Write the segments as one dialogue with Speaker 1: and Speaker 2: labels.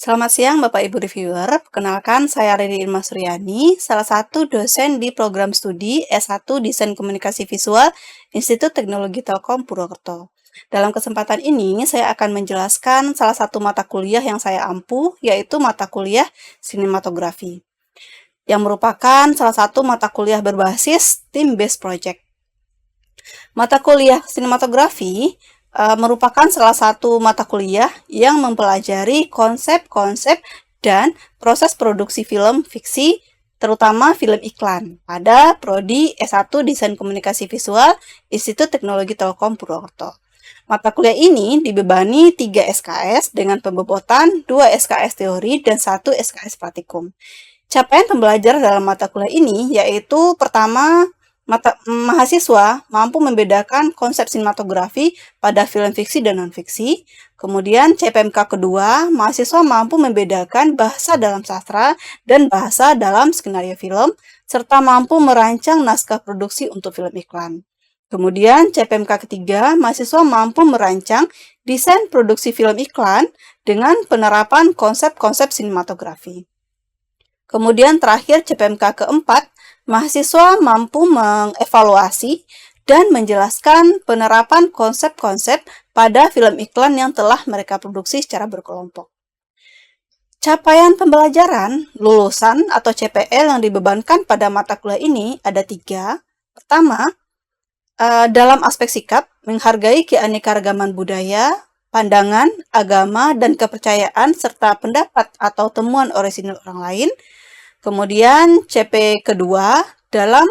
Speaker 1: Selamat siang Bapak Ibu reviewer, perkenalkan saya Riri Irma Suryani, salah satu dosen di program studi S1 Desain Komunikasi Visual Institut Teknologi Telkom Purwokerto. Dalam kesempatan ini, saya akan menjelaskan salah satu mata kuliah yang saya ampu, yaitu mata kuliah Sinematografi, yang merupakan salah satu mata kuliah berbasis Team-Based Project. Mata kuliah Sinematografi merupakan salah satu mata kuliah yang mempelajari konsep-konsep dan proses produksi film fiksi, terutama film iklan, pada Prodi S1 Desain Komunikasi Visual Institut Teknologi Telkom Purwokerto. Mata kuliah ini dibebani 3 SKS dengan pembobotan 2 SKS teori dan 1 SKS praktikum. Capaian pembelajaran dalam mata kuliah ini yaitu pertama, mahasiswa mampu membedakan konsep sinematografi pada film fiksi dan non-fiksi. Kemudian CPMK kedua, mahasiswa mampu membedakan bahasa dalam sastra dan bahasa dalam skenario film, serta mampu merancang naskah produksi untuk film iklan. Kemudian CPMK ketiga, mahasiswa mampu merancang desain produksi film iklan dengan penerapan konsep-konsep sinematografi. Kemudian terakhir CPMK keempat, mahasiswa mampu mengevaluasi dan menjelaskan penerapan konsep-konsep pada film iklan yang telah mereka produksi secara berkelompok. Capaian pembelajaran, lulusan atau CPL yang dibebankan pada mata kuliah ini ada 3. Pertama, dalam aspek sikap, menghargai keanekaragaman budaya, pandangan, agama, dan kepercayaan, serta pendapat atau temuan orisinil orang lain. Kemudian CP kedua, dalam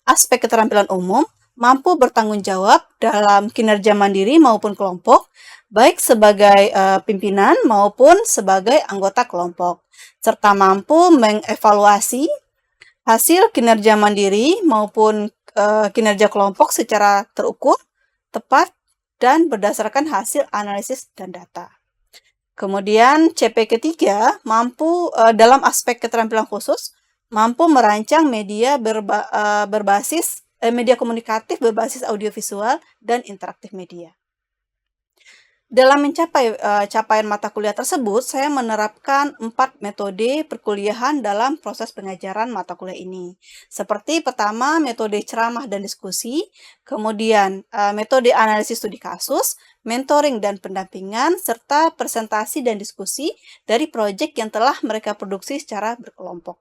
Speaker 1: aspek keterampilan umum, mampu bertanggung jawab dalam kinerja mandiri maupun kelompok, baik sebagai pimpinan maupun sebagai anggota kelompok, serta mampu mengevaluasi hasil kinerja mandiri maupun kinerja kelompok secara terukur, tepat, dan berdasarkan hasil analisis dan data. Kemudian CP ketiga, mampu dalam aspek keterampilan khusus, mampu merancang media berbasis media komunikatif berbasis audiovisual dan interaktif media. Dalam mencapai capaian mata kuliah tersebut, saya menerapkan 4 metode perkuliahan dalam proses pengajaran mata kuliah ini. Seperti pertama, metode ceramah dan diskusi, kemudian metode analisis studi kasus, mentoring dan pendampingan, serta presentasi dan diskusi dari proyek yang telah mereka produksi secara berkelompok.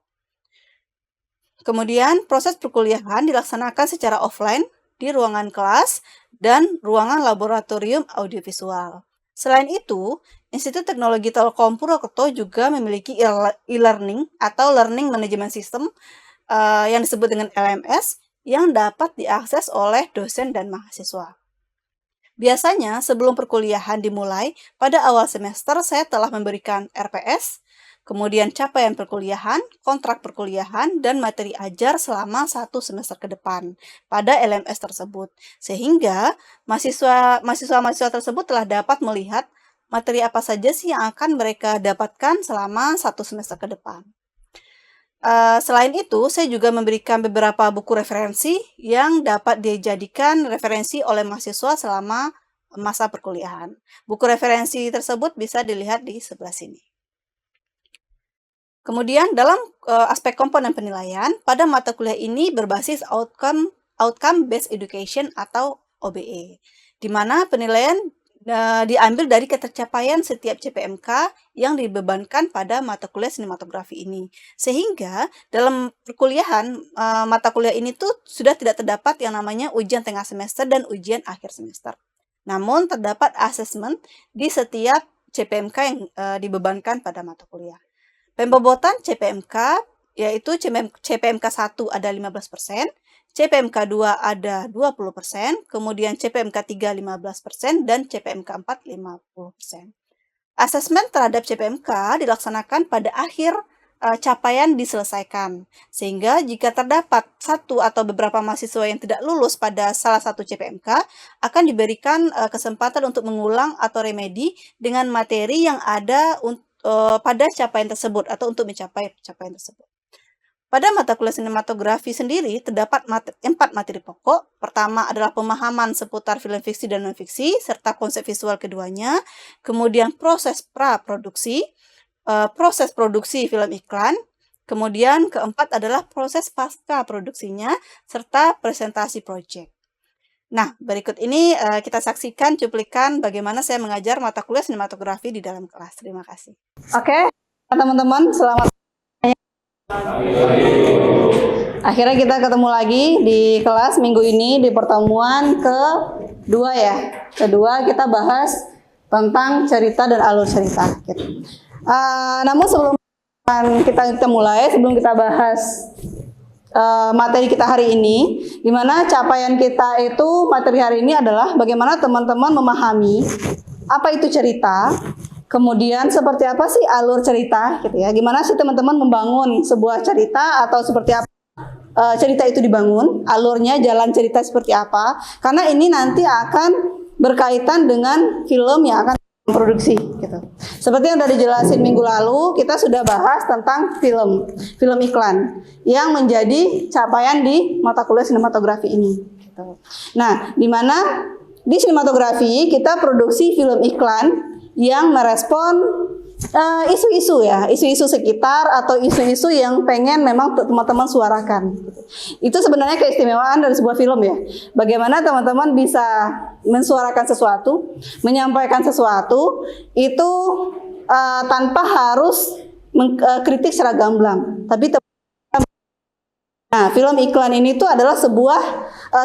Speaker 1: Kemudian, proses perkuliahan dilaksanakan secara offline di ruangan kelas dan ruangan laboratorium audiovisual. Selain itu, Institut Teknologi Telkom Purwokerto juga memiliki e-learning atau Learning Management System yang disebut dengan LMS yang dapat diakses oleh dosen dan mahasiswa. Biasanya, sebelum perkuliahan dimulai, pada awal semester saya telah memberikan RPS, kemudian capaian perkuliahan, kontrak perkuliahan, dan materi ajar selama 1 semester ke depan pada LMS tersebut. Sehingga mahasiswa tersebut telah dapat melihat materi apa saja sih yang akan mereka dapatkan selama 1 semester ke depan. Selain itu, saya juga memberikan beberapa buku referensi yang dapat dijadikan referensi oleh mahasiswa selama masa perkuliahan. Buku referensi tersebut bisa dilihat di sebelah sini. Kemudian dalam aspek komponen penilaian, pada mata kuliah ini berbasis outcome based education atau OBE, di mana penilaian diambil dari ketercapaian setiap CPMK yang dibebankan pada mata kuliah sinematografi ini. Sehingga dalam perkuliahan mata kuliah ini tuh sudah tidak terdapat yang namanya ujian tengah semester dan ujian akhir semester. Namun terdapat asesmen di setiap CPMK yang dibebankan pada mata kuliah. Pembobotan CPMK yaitu CPMK 1 ada 15%, CPMK 2 ada 20%, kemudian CPMK 3 15%, dan CPMK 4 50%. Asesmen terhadap CPMK dilaksanakan pada akhir capaian diselesaikan. Sehingga jika terdapat satu atau beberapa mahasiswa yang tidak lulus pada salah satu CPMK, akan diberikan kesempatan untuk mengulang atau remedi dengan materi yang ada pada capaian tersebut atau untuk mencapai capaian tersebut. Pada mata kuliah sinematografi sendiri terdapat 4 materi pokok. Pertama adalah pemahaman seputar film fiksi dan non-fiksi serta konsep visual keduanya. Kemudian proses pra-produksi, proses produksi film iklan, kemudian keempat adalah proses pasca produksinya, serta presentasi proyek. Nah, berikut ini kita saksikan cuplikan bagaimana saya mengajar mata kuliah sinematografi di dalam kelas. Terima kasih. Oke, teman-teman, selamat. Akhirnya kita ketemu lagi di kelas minggu ini di pertemuan kedua ya. Kedua kita bahas tentang cerita dan alur cerita. Namun sebelum kita mulai, sebelum kita bahas materi kita hari ini, di mana capaian kita itu materi hari ini adalah bagaimana teman-teman memahami apa itu cerita, kemudian seperti apa sih alur cerita, gitu ya. Gimana sih teman-teman membangun sebuah cerita atau seperti apa cerita itu dibangun, alurnya, jalan cerita seperti apa? Karena ini nanti akan berkaitan dengan film yang akan produksi, gitu. Seperti yang sudah dijelasin minggu lalu, kita sudah bahas tentang film iklan yang menjadi capaian di mata kuliah sinematografi ini. Gitu. Nah, di mana di sinematografi kita produksi film iklan yang merespon isu-isu ya, isu-isu sekitar atau isu-isu yang pengen memang teman-teman suarakan. Itu sebenarnya keistimewaan dari sebuah film ya. Bagaimana teman-teman bisa mensuarakan sesuatu, menyampaikan sesuatu itu tanpa harus kritik secara gamblang. Tapi nah, film iklan ini tuh adalah sebuah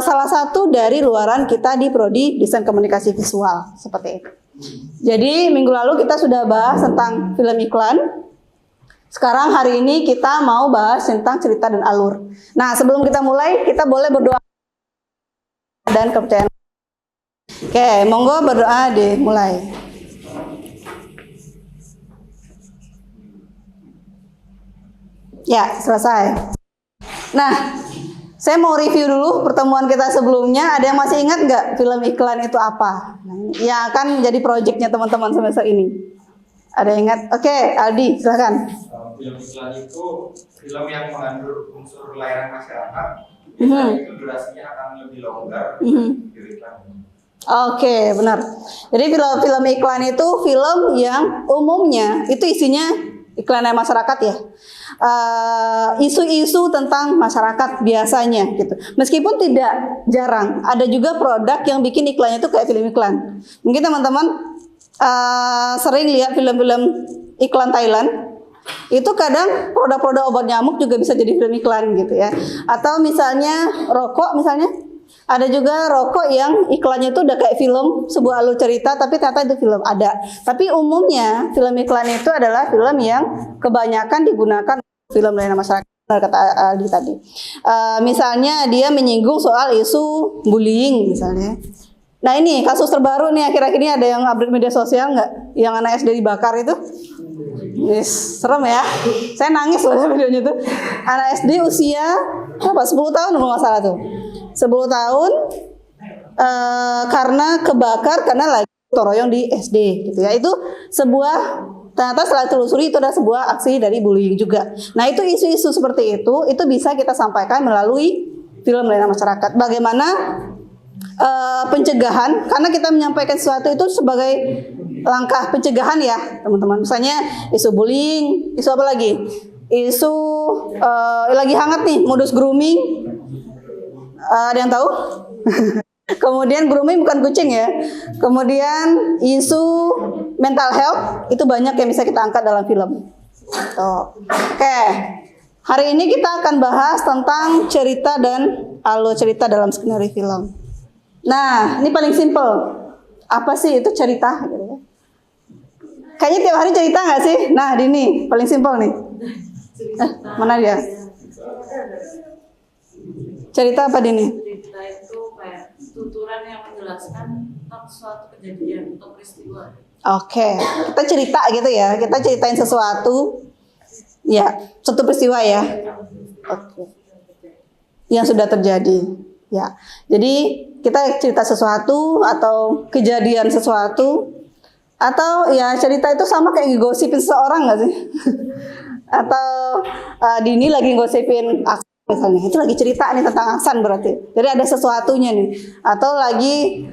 Speaker 1: salah satu dari luaran kita di prodi Desain Komunikasi Visual seperti itu. Jadi minggu lalu kita sudah bahas tentang film iklan. Sekarang hari ini kita mau bahas tentang cerita dan alur. Nah, sebelum kita mulai, kita boleh berdoa dan kepercayaan. Oke, monggo berdoa deh, mulai. Ya, selesai. Nah, saya mau review dulu pertemuan kita sebelumnya. Ada yang masih ingat nggak film iklan itu apa? Yang akan menjadi proyeknya teman-teman semester ini. Ada yang ingat? Oke, Aldi, silakan.
Speaker 2: Film iklan itu film yang mengandung unsur layanan masyarakat. Biasanya itu durasinya akan lebih longgar dari iklan.
Speaker 1: Oke, benar. Jadi film iklan itu film yang umumnya itu isinya iklan masyarakat ya. Isu-isu tentang masyarakat biasanya gitu. Meskipun tidak jarang, ada juga produk yang bikin iklannya itu kayak film iklan. Mungkin teman-teman sering lihat film-film iklan Thailand. Itu kadang produk-produk obat nyamuk juga bisa jadi film iklan gitu ya. Atau misalnya rokok misalnya. Ada juga rokok yang iklannya itu udah kayak film, sebuah alur cerita, tapi ternyata itu film ada. Tapi umumnya film iklan itu adalah film yang kebanyakan digunakan film layanan masyarakat, kata Aldi tadi. Misalnya dia menyinggung soal isu bullying misalnya. Nah ini kasus terbaru nih akhir-akhir ini ada yang update media sosial nggak? Yang anak SD dibakar itu? Yes, serem ya. Saya nangis loh videonya tuh. Anak SD usia berapa? 10 tahun kalau nggak salah tuh. 10 tahun karena kebakar karena lagi toroyong di SD gitu ya. Itu sebuah ternyata setelah telusuri itu adalah sebuah aksi dari bullying juga. Nah, itu isu-isu seperti itu bisa kita sampaikan melalui film layanan masyarakat. Bagaimana pencegahan, karena kita menyampaikan sesuatu itu sebagai langkah pencegahan ya, teman-teman. Misalnya isu bullying, isu apa lagi? Isu lagi hangat nih, modus grooming. Ada yang tahu? Kemudian grooming bukan kucing ya. Kemudian isu mental health itu banyak yang bisa kita angkat dalam film. Oke. Hari ini kita akan bahas tentang cerita dan alur cerita dalam skenario film. Nah, ini paling simple. Apa sih itu cerita? Kayaknya tiap hari cerita nggak sih? Nah, ini paling simple nih. Mana dia? Cerita apa Dini?
Speaker 3: Cerita itu kayak tuturan yang menjelaskan tentang suatu kejadian atau peristiwa.
Speaker 1: Oke, kita cerita gitu ya. Kita ceritain sesuatu, ya, suatu peristiwa ya. Oke. Yang sudah terjadi, ya. Jadi kita cerita sesuatu atau kejadian sesuatu, atau ya cerita itu sama kayak ngegosipin seseorang nggak sih? Atau Dini lagi ngosipin misalnya, itu lagi cerita nih tentang Aksan berarti. Jadi ada sesuatunya nih. Atau lagi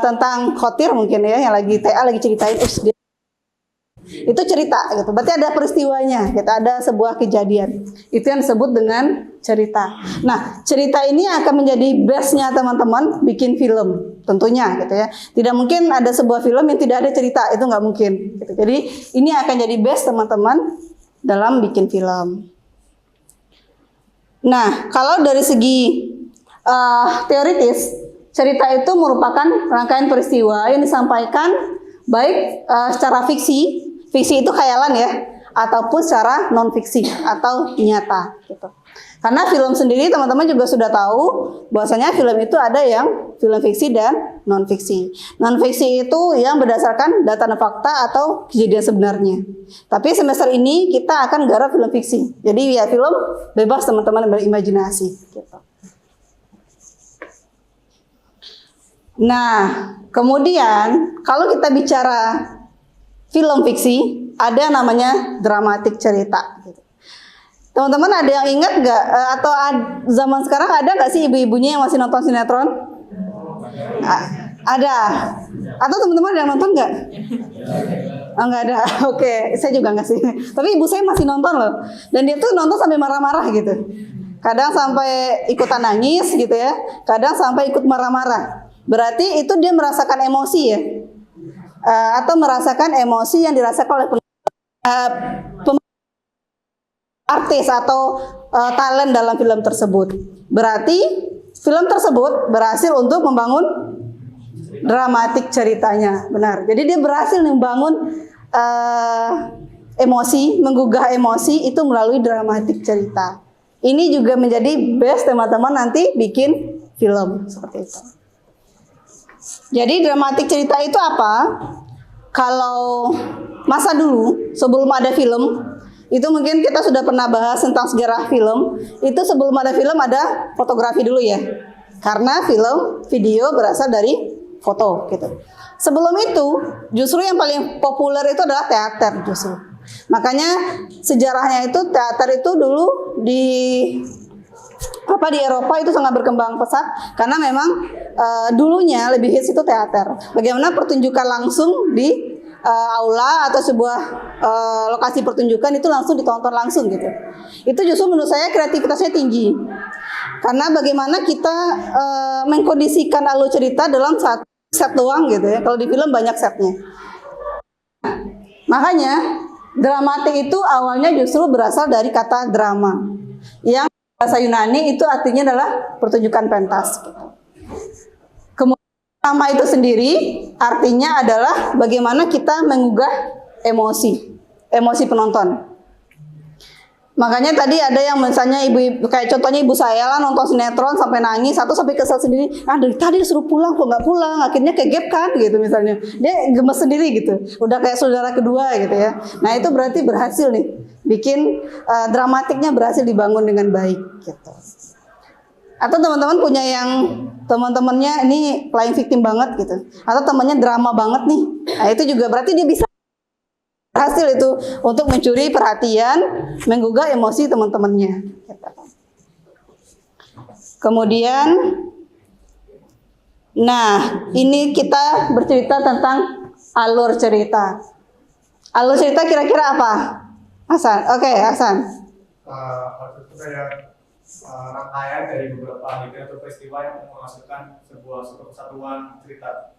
Speaker 1: tentang Khotir mungkin ya, yang lagi TA lagi ceritain dia. Itu cerita gitu. Berarti ada peristiwanya, gitu. Ada sebuah kejadian. Itu yang disebut dengan cerita. Nah, cerita ini akan menjadi base-nya teman-teman bikin film, tentunya gitu ya. Tidak mungkin ada sebuah film yang tidak ada cerita, itu nggak mungkin. Gitu. Jadi ini akan jadi base teman-teman dalam bikin film. Nah, kalau dari segi teoritis, cerita itu merupakan rangkaian peristiwa yang disampaikan baik secara fiksi itu khayalan ya, ataupun secara non fiksi atau nyata gitu. Karena film sendiri teman-teman juga sudah tahu bahwasanya film itu ada yang film fiksi dan non fiksi. Non fiksi itu yang berdasarkan data dan fakta atau kejadian sebenarnya. Tapi semester ini kita akan garap film fiksi. Jadi ya film bebas teman-teman berimajinasi gitu. Nah, kemudian kalau kita bicara film fiksi, ada yang namanya dramatik cerita. Teman-teman ada yang ingat nggak? Atau zaman sekarang ada nggak sih ibu-ibunya yang masih nonton sinetron? Ada. Atau teman-teman ada yang nonton nggak? Oh, nggak ada. Oke, saya juga nggak sih. Tapi ibu saya masih nonton loh. Dan dia tuh nonton sampai marah-marah gitu. Kadang sampai ikutan nangis gitu ya. Kadang sampai ikut marah-marah. Berarti itu dia merasakan emosi ya. Atau merasakan emosi yang dirasakan oleh artis atau talent dalam film tersebut. Berarti film tersebut berhasil untuk membangun dramatik ceritanya, benar. Jadi dia berhasil membangun emosi, menggugah emosi itu melalui dramatik cerita. Ini juga menjadi base teman-teman nanti bikin film seperti itu. Jadi dramatik cerita itu apa? Kalau masa dulu sebelum ada film, itu mungkin kita sudah pernah bahas tentang sejarah film. Itu sebelum ada film ada fotografi dulu ya. Karena film, video berasal dari foto gitu. Sebelum itu justru yang paling populer itu adalah teater justru. Makanya sejarahnya itu teater itu dulu di Eropa itu sangat berkembang pesat karena memang dulunya lebih hits itu teater. Bagaimana pertunjukan langsung di aula atau sebuah lokasi pertunjukan itu langsung ditonton langsung gitu. Itu justru menurut saya kreativitasnya tinggi. Karena bagaimana kita mengkondisikan alur cerita dalam satu set doang gitu ya. Kalau di film banyak setnya. Makanya dramatik itu awalnya justru berasal dari kata drama. Yang bahasa Yunani itu artinya adalah pertunjukan pentas. Kemudian drama itu sendiri artinya adalah bagaimana kita menggugah emosi penonton. Makanya tadi ada yang misalnya kayak contohnya ibu saya lah nonton sinetron sampai nangis atau sampai kesel sendiri. Dari tadi disuruh pulang kok nggak pulang, akhirnya kegep kan gitu misalnya. Dia gemes sendiri gitu. Udah kayak saudara kedua gitu ya. Nah itu berarti berhasil nih bikin dramatiknya berhasil dibangun dengan baik gitu. Atau teman-teman punya yang teman-temannya ini playing victim banget gitu. Atau temannya drama banget nih. Nah itu juga berarti dia bisa hasil itu untuk mencuri perhatian, menggugah emosi teman-temannya. Kemudian, nah ini kita bercerita tentang alur cerita. Alur cerita kira-kira apa? Hasan, oke Hasan.
Speaker 2: Alur itu kayak rangkaian dari beberapa adegan atau peristiwa yang menghasilkan sebuah kesatuan cerita.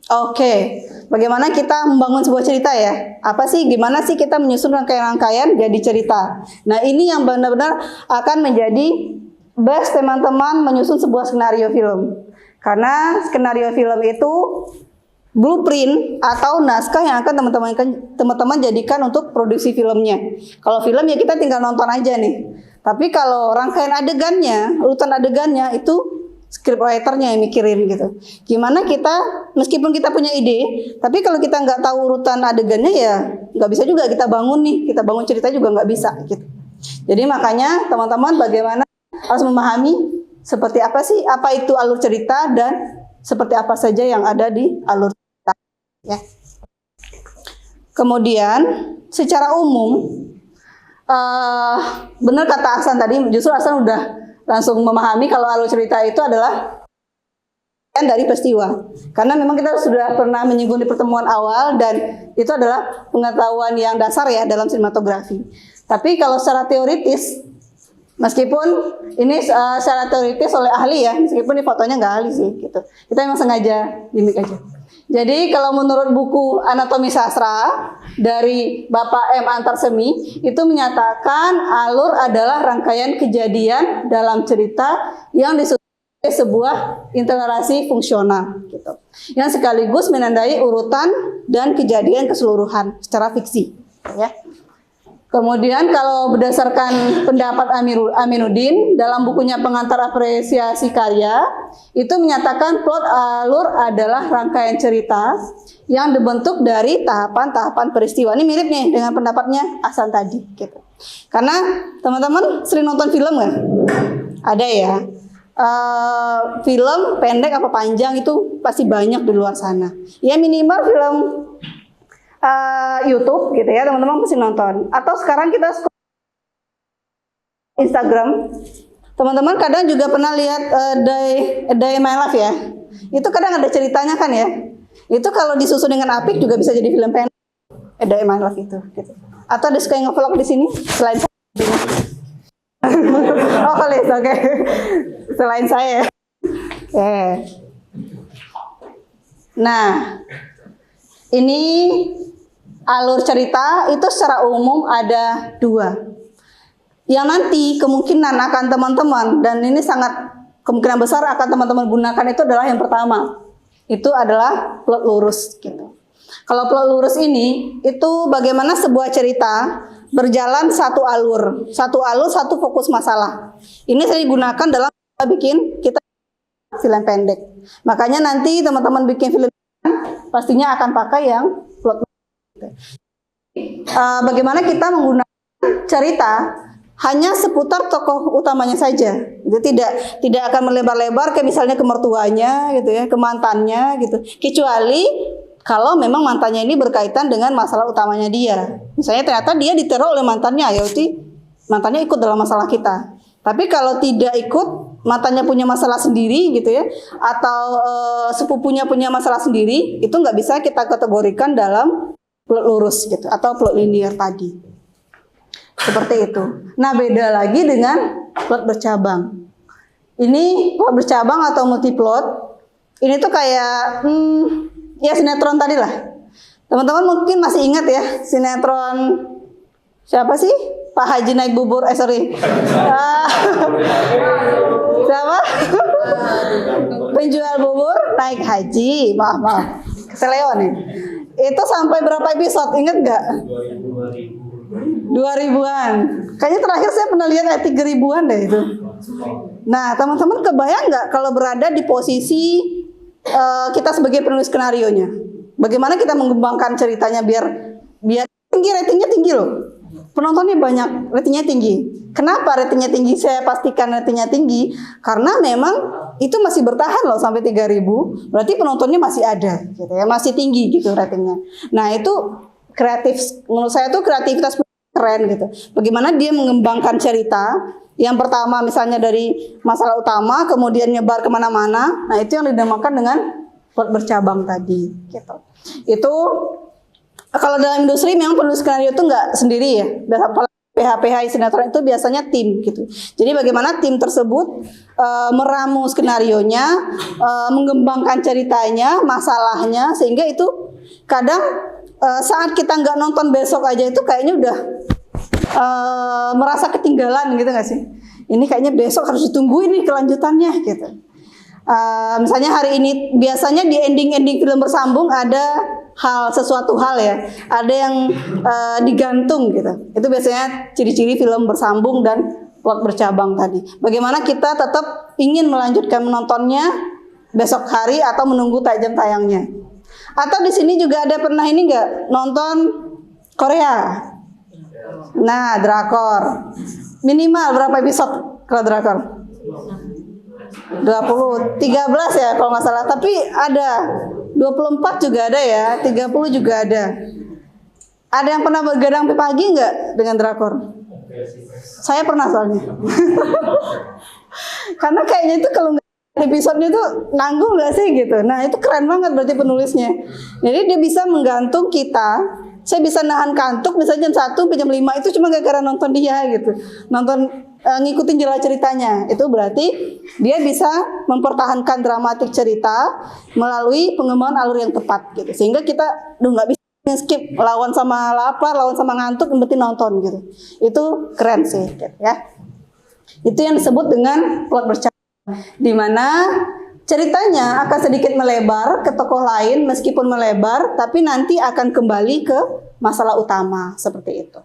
Speaker 1: Oke, bagaimana kita membangun sebuah cerita ya? Apa sih, gimana sih kita menyusun rangkaian-rangkaian jadi cerita? Nah ini yang benar-benar akan menjadi best teman-teman menyusun sebuah skenario film. Karena skenario film itu blueprint atau naskah yang akan teman-teman jadikan untuk produksi filmnya. Kalau film ya kita tinggal nonton aja nih. Tapi kalau rangkaian adegannya, urutan adegannya itu scriptwriter-nya yang mikirin gitu. Gimana kita, meskipun kita punya ide, tapi kalau kita nggak tahu urutan adegannya ya nggak bisa juga kita bangun nih, kita bangun cerita juga nggak bisa gitu. Jadi makanya teman-teman bagaimana harus memahami seperti apa sih, apa itu alur cerita dan seperti apa saja yang ada di alur cerita. Ya. Kemudian secara umum, benar kata Hasan tadi, justru Hasan udah langsung memahami kalau alur cerita itu adalah dari peristiwa. Karena memang kita sudah pernah menyinggung di pertemuan awal dan itu adalah pengetahuan yang dasar ya dalam sinematografi. Tapi kalau secara teoritis, meskipun ini secara teoritis oleh ahli ya, meskipun di fotonya nggak ahli sih gitu. Kita memang sengaja gimmick aja. Jadi kalau menurut buku Anatomi Sastra dari Bapak M. Antarsemi itu menyatakan alur adalah rangkaian kejadian dalam cerita yang disusun sebuah integrasi fungsional gitu. Yang sekaligus menandai urutan dan kejadian keseluruhan secara fiksi ya. Kemudian kalau berdasarkan pendapat Aminuddin dalam bukunya Pengantar Apresiasi Karya itu menyatakan plot alur adalah rangkaian cerita yang dibentuk dari tahapan-tahapan peristiwa. Ini mirip nih dengan pendapatnya Ahsan tadi gitu. Karena teman-teman sering nonton film nggak? Ada ya. Film pendek apa panjang itu pasti banyak di luar sana. Ya minimal film YouTube gitu ya teman-teman pasti nonton. Atau sekarang kita Instagram, teman-teman kadang juga pernah lihat Day My Life ya. Itu kadang ada ceritanya kan ya. Itu kalau disusun dengan apik juga bisa jadi film pendek. Day My Life itu. Gitu. Atau ada suka yang nge-vlog di sini selain oh Kalis, oke. Selain saya. Oke. Nah, ini alur cerita itu secara umum ada 2. Yang nanti kemungkinan akan teman-teman, dan ini sangat kemungkinan besar akan teman-teman gunakan itu adalah yang pertama. Itu adalah plot lurus gitu. Kalau plot lurus ini itu bagaimana sebuah cerita berjalan satu alur, satu fokus masalah. Ini saya gunakan dalam bikin kita film pendek. Makanya nanti teman-teman bikin film pastinya akan pakai yang plot. Bagaimana kita menggunakan cerita hanya seputar tokoh utamanya saja. Itu tidak akan melebar-lebar ke misalnya ke mertuanya gitu ya, ke mantannya gitu. Kecuali kalau memang mantannya ini berkaitan dengan masalah utamanya dia. Misalnya ternyata dia diteror oleh mantannya, ya berarti mantannya ikut dalam masalah kita. Tapi kalau tidak ikut, mantannya punya masalah sendiri gitu ya, atau sepupunya punya masalah sendiri, itu nggak bisa kita kategorikan dalam plot lurus gitu, atau plot linear tadi. Seperti itu. Nah beda lagi dengan plot bercabang. Ini plot bercabang atau multiplot. Ini tuh kayak ya sinetron tadi lah. Teman-teman mungkin masih ingat ya sinetron siapa sih? Pak Haji naik bubur, sorry. Siapa? Penjual bubur naik haji. Maaf. Keseleo nih. Itu sampai berapa episode? Ingat nggak? 2000-an. Kayaknya terakhir saya pernah lihat 3000-an deh itu. Nah, teman-teman kebayang nggak kalau berada di posisi kita sebagai penulis skenarionya? Bagaimana kita mengembangkan ceritanya biar tinggi, ratingnya tinggi loh. Penontonnya banyak, ratingnya tinggi. Kenapa ratingnya tinggi? Saya pastikan ratingnya tinggi karena memang itu masih bertahan loh sampai 3000. Berarti penontonnya masih ada gitu ya, masih tinggi gitu ratingnya. Nah, itu kreatif, menurut saya tuh kreativitas keren gitu. Bagaimana dia mengembangkan cerita. Yang pertama misalnya dari masalah utama, kemudian nyebar kemana-mana. Nah itu yang dinamakan dengan plot bercabang tadi. Gitu. Itu kalau dalam industri memang penulis skenario itu nggak sendiri ya. PH sinetron itu biasanya tim gitu. Jadi bagaimana tim tersebut meramu skenarionya, mengembangkan ceritanya, masalahnya, sehingga itu kadang saat kita nggak nonton besok aja itu kayaknya udah merasa ketinggalan gitu nggak sih? Ini kayaknya besok harus ditungguin nih kelanjutannya gitu. Misalnya hari ini biasanya di ending film bersambung ada sesuatu hal ya, ada yang digantung gitu. Itu biasanya ciri-ciri film bersambung dan plot bercabang tadi. Bagaimana kita tetap ingin melanjutkan menontonnya besok hari atau menunggu jam tayangnya. Atau di sini juga ada pernah ini nggak nonton Korea? Nah, drakor. Minimal berapa episode kalau drakor? 13 ya kalau nggak salah. Tapi ada 24 juga ada ya, 30 juga ada. Ada yang pernah bergadang sampai pagi nggak dengan drakor? Saya pernah soalnya. Karena kayaknya itu kalau nggak episodenya tuh nanggung gak sih gitu. Nah itu keren banget berarti penulisnya. Jadi dia bisa menggantung kita. Saya bisa nahan kantuk misalnya jam 1 sampai jam 5 itu cuma gara-gara nonton dia gitu. Nonton ngikutin jalan ceritanya. Itu berarti dia bisa mempertahankan dramatik cerita melalui pengembangan alur yang tepat gitu. Sehingga kita nggak bisa skip, lawan sama lapar, lawan sama ngantuk, yang penting nonton gitu. Itu keren sih gitu, ya. Itu yang disebut dengan plot bercanda, di mana ceritanya akan sedikit melebar ke tokoh lain, meskipun melebar, tapi nanti akan kembali ke masalah utama, seperti itu.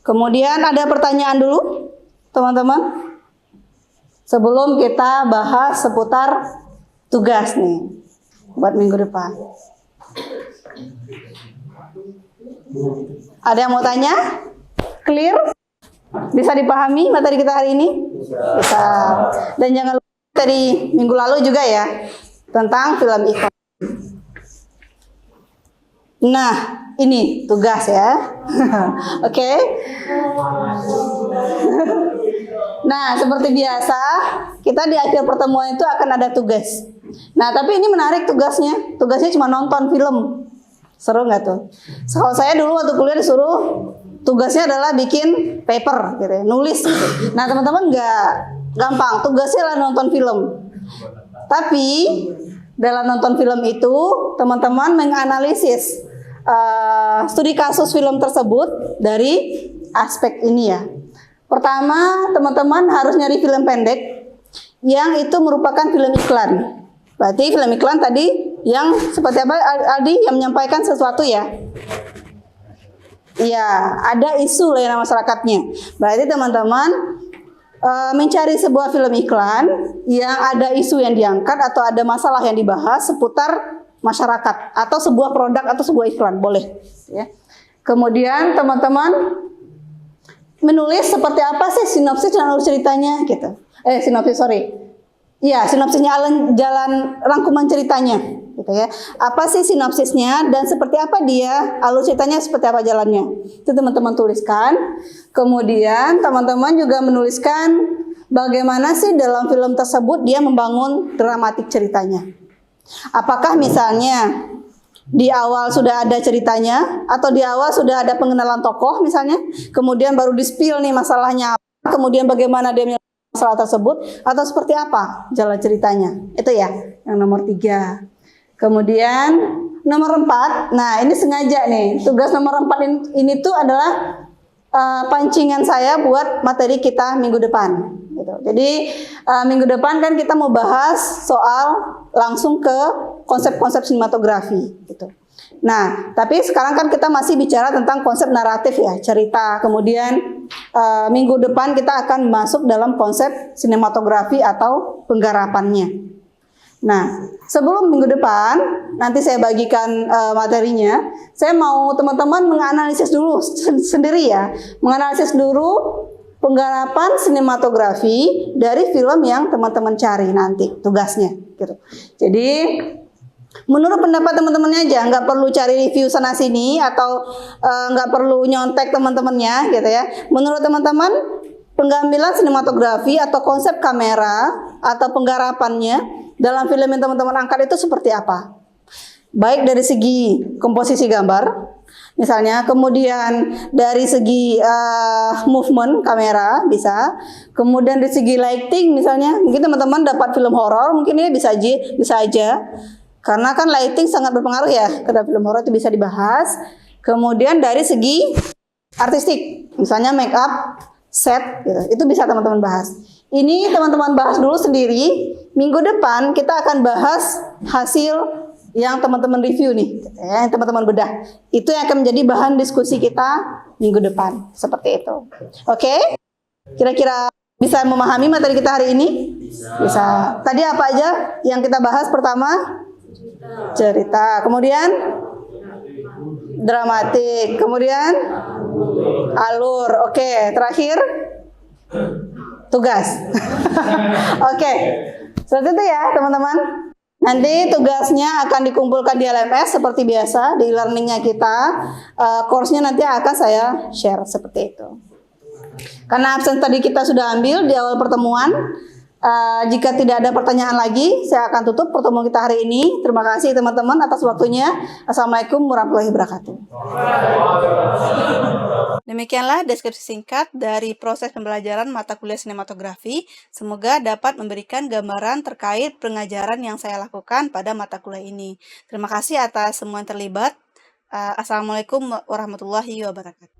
Speaker 1: Kemudian ada pertanyaan dulu, teman-teman, sebelum kita bahas seputar tugas nih, buat minggu depan. Ada yang mau tanya? Clear? Bisa dipahami materi kita hari ini? Bisa. Dan jangan lupa dari minggu lalu juga ya, tentang film ikon. Nah, ini tugas ya. Oke. Nah, seperti biasa, kita di akhir pertemuan itu akan ada tugas. Nah, tapi ini menarik tugasnya. Tugasnya cuma nonton film. Seru nggak tuh? Kalau saya dulu waktu kuliah disuruh tugasnya adalah bikin paper, gitu, nulis. Gitu. Nah, teman-teman nggak gampang. Tugasnya adalah nonton film. Tapi dalam nonton film itu, teman-teman menganalisis studi kasus film tersebut dari aspek ini ya. Pertama, teman-teman harus nyari film pendek yang itu merupakan film iklan. Berarti film iklan tadi yang seperti apa Aldi yang menyampaikan sesuatu ya? Iya, ada isu layanan masyarakatnya. Berarti teman-teman mencari sebuah film iklan yang ada isu yang diangkat atau ada masalah yang dibahas seputar masyarakat atau sebuah produk atau sebuah iklan, boleh ya. Kemudian teman-teman menulis seperti apa sih sinopsis dan alur ceritanya gitu. Sinopsisnya jalan rangkuman ceritanya gitu ya. Apa sih sinopsisnya dan seperti apa dia, alur ceritanya seperti apa jalannya. Itu teman-teman tuliskan. Kemudian teman-teman juga menuliskan bagaimana sih dalam film tersebut dia membangun dramatik ceritanya. Apakah misalnya di awal sudah ada ceritanya atau di awal sudah ada pengenalan tokoh misalnya, kemudian baru di-spill nih masalahnya, kemudian bagaimana dia menyelesaikan masalah tersebut atau seperti apa jalan ceritanya. Itu ya, yang nomor 3. Kemudian nomor 4, nah ini sengaja nih, tugas nomor 4 ini tuh adalah pancingan saya buat materi kita minggu depan. Gitu. Jadi minggu depan kan kita mau bahas soal langsung ke konsep-konsep sinematografi. Gitu. Nah, tapi sekarang kan kita masih bicara tentang konsep naratif ya, cerita. Kemudian minggu depan kita akan masuk dalam konsep sinematografi atau penggarapannya. Nah, sebelum minggu depan, nanti saya bagikan materinya, saya mau teman-teman menganalisis dulu sendiri ya, menganalisis dulu penggarapan sinematografi dari film yang teman-teman cari nanti tugasnya, gitu. Jadi, menurut pendapat teman-temannya aja, nggak perlu cari review sana sini atau nggak perlu nyontek teman-temannya, gitu ya. Menurut teman-teman, pengambilan sinematografi atau konsep kamera atau penggarapannya dalam film yang teman-teman angkat itu seperti apa? Baik dari segi komposisi gambar, misalnya, kemudian dari segi movement kamera bisa, kemudian dari segi lighting misalnya, mungkin teman-teman dapat film horor, mungkin ini bisa aja, karena kan lighting sangat berpengaruh ya, karena film horor itu bisa dibahas. Kemudian dari segi artistik, misalnya make up, set, gitu. Itu bisa teman-teman bahas. Ini teman-teman bahas dulu sendiri. Minggu depan kita akan bahas hasil yang teman-teman review nih, yang teman-teman bedah. Itu yang akan menjadi bahan diskusi kita minggu depan. Seperti itu. Oke? Kira-kira bisa memahami materi kita hari ini? Bisa. Tadi apa aja yang kita bahas? Pertama, cerita. Kemudian dramatik. Kemudian alur. Oke. Terakhir tugas. Oke. Seperti itu ya teman-teman. Nanti tugasnya akan dikumpulkan di LMS seperti biasa di e-learningnya kita. Course-nya nanti akan saya share seperti itu. Karena absen tadi kita sudah ambil di awal pertemuan. Jika tidak ada pertanyaan lagi, saya akan tutup pertemuan kita hari ini. Terima kasih teman-teman atas waktunya. Assalamualaikum warahmatullahi wabarakatuh. Demikianlah deskripsi singkat dari proses pembelajaran mata kuliah sinematografi. Semoga dapat memberikan gambaran terkait pengajaran yang saya lakukan pada mata kuliah ini. Terima kasih atas semua yang terlibat. Assalamualaikum warahmatullahi wabarakatuh.